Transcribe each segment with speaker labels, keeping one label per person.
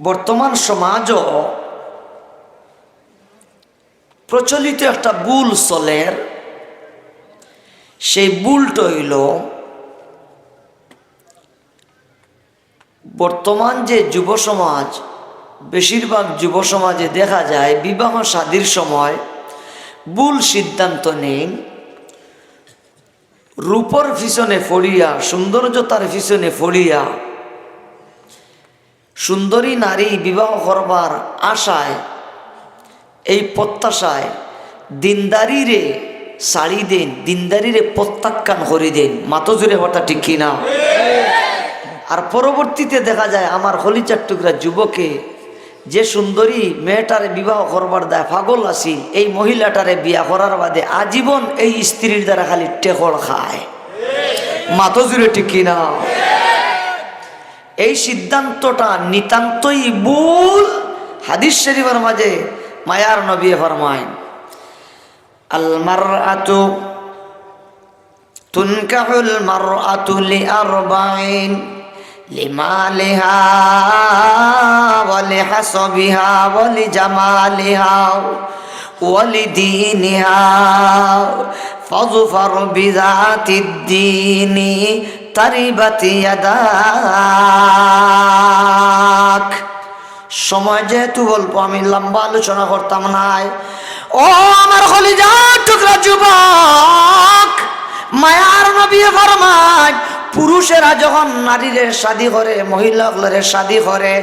Speaker 1: বর্তমান সমাজও প্রচলিত একটা ভুল চলের, সেই ভুলটা হইল বর্তমান যে যুব সমাজ, বেশিরভাগ যুব সমাজে দেখা যায় বিবাহ শাদীর সময় ভুল সিদ্ধান্ত নেই, রূপর পিছনে ফড়িয়া, সৌন্দর্যতার পিছনে ফড়িয়া সুন্দরী নারী বিবাহ করবার আশায়, এই প্রত্যাশায় দিনদারিরে শাড়ি দেন, দিনদারিরে প্রত্যাখ্যান করে দেন। মাতো জুড়ে কথা ঠিক কিনা? আর পরবর্তীতে দেখা যায় আমার হলিচার টুকরা যুবকে যে সুন্দরী মেয়েটারে বিবাহ করবার দায় পাগল আছি, এই মহিলাটারে বিয়া করার বাদে আজীবন এই স্ত্রীর দ্বারা খালি টেকড় খায়। মাতো জুড়ে ঠিক কিনা? এই সিদ্ধান্তটা নিতান্তই ভুল। হাদিস শরীফের মাঝে মায়ার নবী ফরমায়, আল মারআতু তুনকাহুল মারআতু লিআরবাইন লিমালিহা ওয়া লিহাসবিহা ওয়া লিজামালিহা ওয়া লিদীনিহা ফাযফার বিযাতিদ দীনি তারিবাত ইয়াদাক। সময় যেহেতু বলবো, আমি লম্বা আলোচনা করতাম নাই। ও আমার কলিজার টুকরা যুবক, মায়ার নবী ফরমায় পুরুষেরা যখন নারীরে শাদী করে, মহিলাগুলোরে শাদী করে,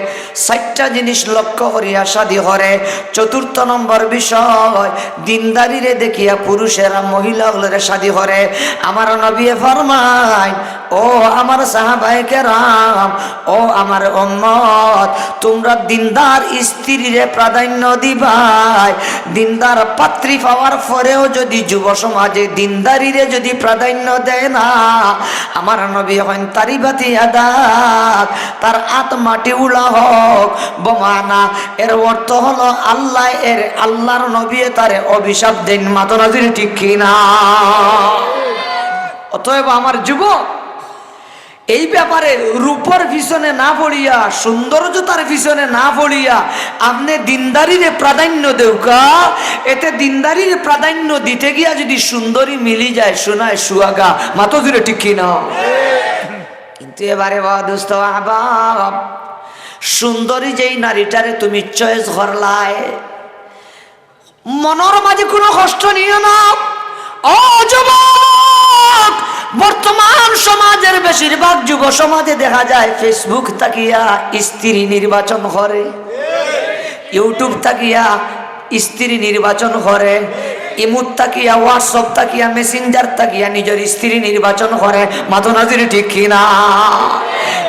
Speaker 1: 4টা জিনিস লক্ষ্য করিয়া শাদী করে। চতুর্থ নম্বর বিষয়, দিনদারিরে দেখিয়া পুরুষেরা মহিলাগুলোরে শাদী করে। আমার নবী ফরমায়, ও আমার সাহাবায়ে কেরাম, ও আমার উম্মত, তোমরা দিনদার স্ত্রীরে প্রাধান্য দিবাই। দিনদার পাত্রী পাওয়ার পরেও যদি যুব সমাজে দিনদারিরে যদি প্রাধান্য দেয় না, আমার নবী হন তারিবাতি আদাত, তার আত্মাটি উড়া হোক বমানা। এর অর্থ হলো আল্লাহর নবী তারে অভিশাপ দেন। মাতো নাজির ঠিক কিনা? অতএব আমার যুবক, এই ব্যাপারে রূপর পিছনে না পড়িয়া, সৌন্দর্যতার পিছনে না পড়িয়া আপনি দিনদারিরে প্রাধান্য দেউকা। এতে দিনদারিরে প্রাধান্য দিতে গিয়া যদি সুন্দরী মিলি যায়, শোনায় সুয়াগা। মাতো জুড়ে ঠিক কিনা? কিন্তু এবারে দোস্ত আহবাব, সুন্দরী যেই নারীটারে তুমি চয়েস করলাই, মনের মাঝে কোনো কষ্ট নিও না। ও যুবক, বর্তমান সমাজের বেশিরভাগ যুব সমাজে দেখা যায় ফেসবুক তাকিয়া স্ত্রী নির্বাচন করে, ইউটিউব তাকিয়া স্ত্রী নির্বাচন করে, ইমুত তাকিয়া, হোয়াটসঅ্যাপ তাকিয়া, মেসেঞ্জার তাকিয়া নিজের স্ত্রী নির্বাচন করে। মাতো নাজির ঠিক কিনা?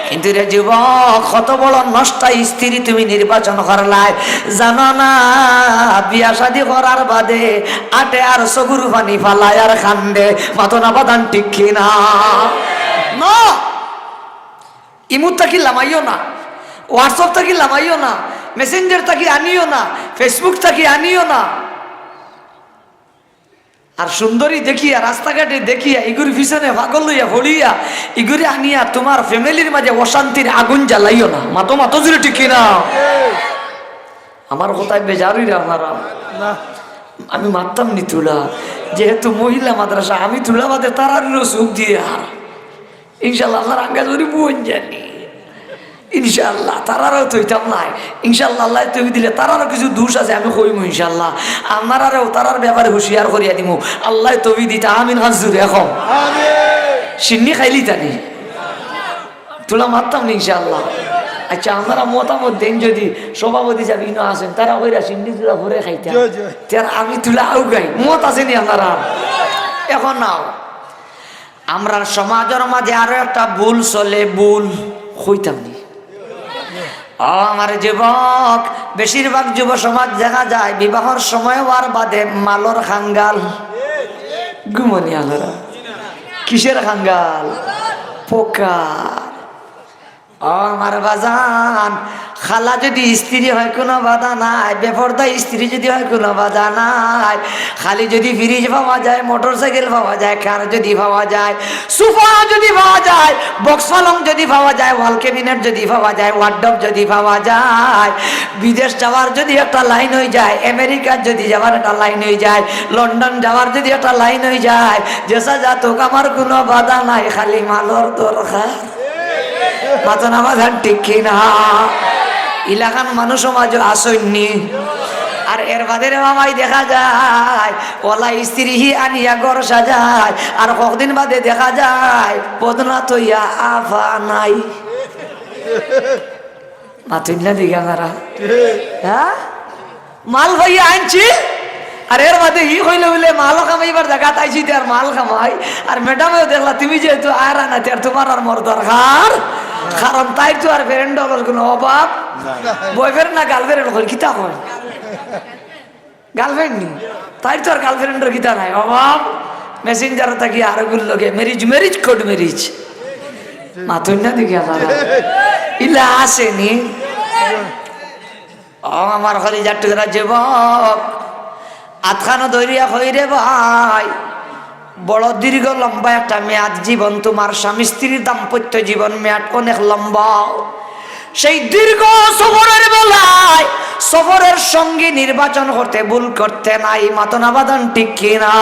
Speaker 1: কিন্তু রে যুবক, কত বড় নষ্ট স্ত্রী তুমি নির্বাচন করলাই জানো না? বিয়া শাদী করার বাদে আটে আর চকুর পানি ফালায় আর খান্দে। মাতো না বাদান ঠিক কিনা? না, ইমুত তাকি লামাইও না, হোয়াটসঅ্যাপ তাকি লামাইও না, মেসেঞ্জার তাকি আনিও না, ফেসবুক তাকি আনিও না। আর সুন্দরী দেখিয়া, রাস্তাঘাটে দেখিয়া, ইগুর পিছনে পাগল হইয়া ভরিয়া ইগুরে আনিয়া তোমার ফ্যামিলির মাঝে অশান্তির আগুন জ্বালাইও না। মাতো জুড়ে ঠিক কিনা? আমার কোথায় বেজারই রে আপনারা। আমি মারতাম নি তুলা, যেহেতু মহিলা মাদ্রাসা, আমি তুলা বাদে তারারও সুখ দিয়ে আর ইনশাল্লাহ আপনার আঙ্গা যদি বোন জানি, ইনশাল্লাহ তারারও তৈতাম নাই। ইনশাল্লাহ আল্লাহ তৈরি দিলে তারারও কিছু দোষ আছে, আমি কইমু ইনশাল্লাহ। আপনারাও তারার ব্যাপারে হুঁশিয়ার করিয়া দিমু। আল্লাহ তৈরি দিতে আমিন হাজুর এখন সিন্নি খাইলি তানি তুলা মারতাম নি ইনশাল্লাহ। আচ্ছা, আপনারা মতামত দেন, যদি সভাপতি যাবি ইনো আসেন, তারা কইরা সিন্নি তুলা ভরে খাইতাম, আমি তুলা আউ গাই মত আসেনি আপনারা এখন নাও। আমরা সমাজের মাঝে আরো একটা ভুল চলে, ভুল হইতাম নি। আমার যুবক, বেশিরভাগ যুব সমাজ দেখা যায় বিবাহর সময় হওয়ার বাদে মালর খাঙ্গাল। ঘুমনি আলারা কিসের খাঙ্গাল? পোকা। ও আমার বাজান, খালা যদি স্ত্রী হয় কোনো বাধা নাই, বেপরদা স্ত্রী যদি হয় কোনো বাধা নাই। খালি যদি ফ্রিজ পাওয়া যায়, মোটর সাইকেল পাওয়া যায়, কার যদি পাওয়া যায়, সোফা যদি পাওয়া যায়, বক্স পালং যদি পাওয়া যায়, ওয়াল ক্যাবিনেট যদি পাওয়া যায়, ওয়ার্ডরোব যদি পাওয়া যায়, বিদেশ যাওয়ার যদি একটা লাইন হয়ে যায়, আমেরিকার যদি যাওয়ার একটা লাইন হয়ে যায়, লন্ডন যাওয়ার যদি একটা লাইন হয়ে যায়, যেসা যাতক আমার কোনো বাধা নাই, খালি মালর দরকার। মাতন আমাদের ঠিক কিনা? ইলাকান মানুষ সমাজ আসেননি। আর এর বাদে মামাই দেখা যায় ওলা স্ত্রী আনিয়া ঘর সাজায়, আর কতদিন বাদে দেখা যায় বদনা তৈয়া আফা নাই। মাতুল্লা দিঘা মারা, হ্যাঁ মাল ভাইয়া আনছি, আর এর বাদে ই হইলে বলে মালও কামাইবার দেখা তাইছি, আর মাল কামাই। আর ম্যাডামেও দেখলা তুমি যেহেতু আর না, তোমার আর মোর দরকার, কারণ তাই তো আর ফ্রেন্ড কোনো অভাব। বয়ফ্রেন্ড না গার্লফ্রেন্ড কই কিতা কয়? গার্লফ্রেন্ড নি, তাই তো আর গার্লফ্রেন্ডের কিতা নাই, অভাব। মেসেঞ্জার থাকি আর গুলোকে মেরিজ মেরিজ কোড মেরিজ। মাথুন না দেখি আমার ইলা আসেনি। ও আমার খালি যাট্টুরা যুবক, আতখানো দৈরিয়া হইরে ভাই, বড় দীর্ঘ লম্বা একটা মেয়াদ জীবন, তোমার স্বামী স্ত্রীর দাম্পত্য জীবন মেয়াদ অনেক লম্বা। সেই দীর্ঘ সফরের বেলায় সফরের সঙ্গী নির্বাচন করতে ভুল করতে নাই। মাতনা বাদন ঠিক কিনা?